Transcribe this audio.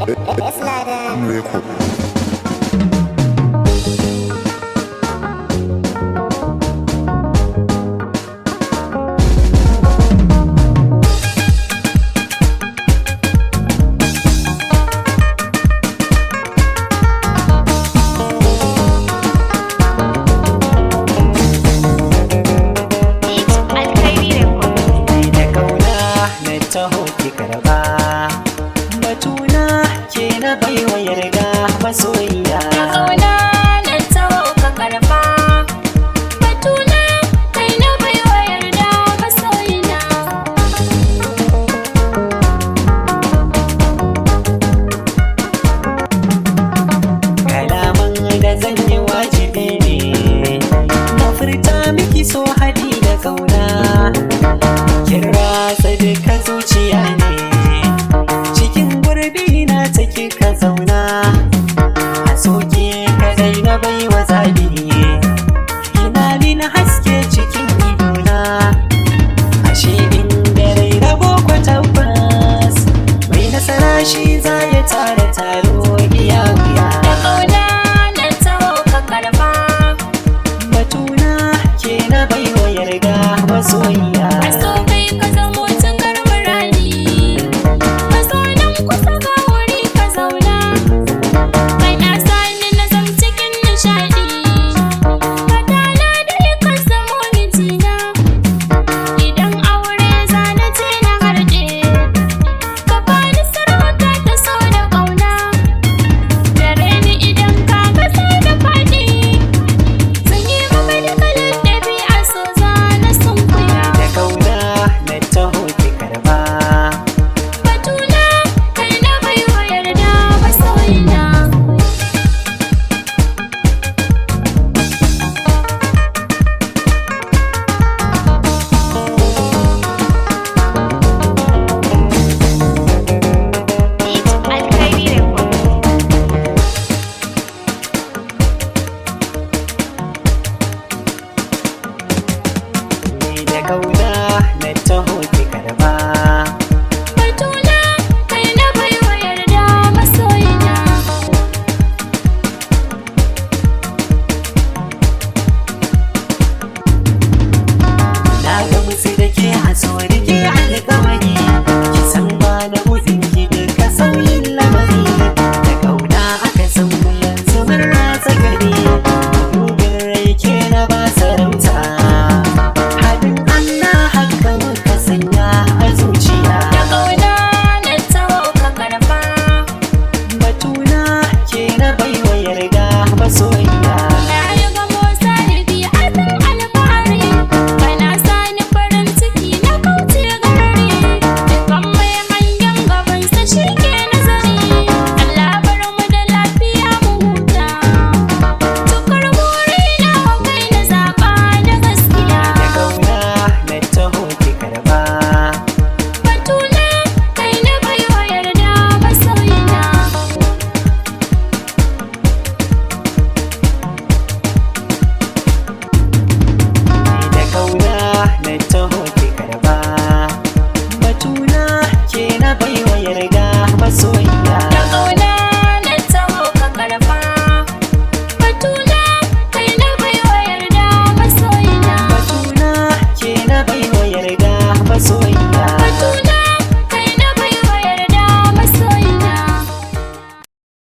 Record. Taho ki karba batuna ke na baiwa yarda masoyiya da kauna na taho ka karba batuna kai na baiwa yarda masoyina kalaman da zan yi wajibi ne na furta miki so hadi da kauna kira duka zuciya ne cikin gurbi na take ka zauna a soke kadai na baiwa zabi ina min haske cikin idona ashe inda rai rabo ko tabbas mai nasara shi za ya tara taro iya wuya da kauna na taho ka karba batuna ke na baiwa yarda masoyiya kauna na taho ki karba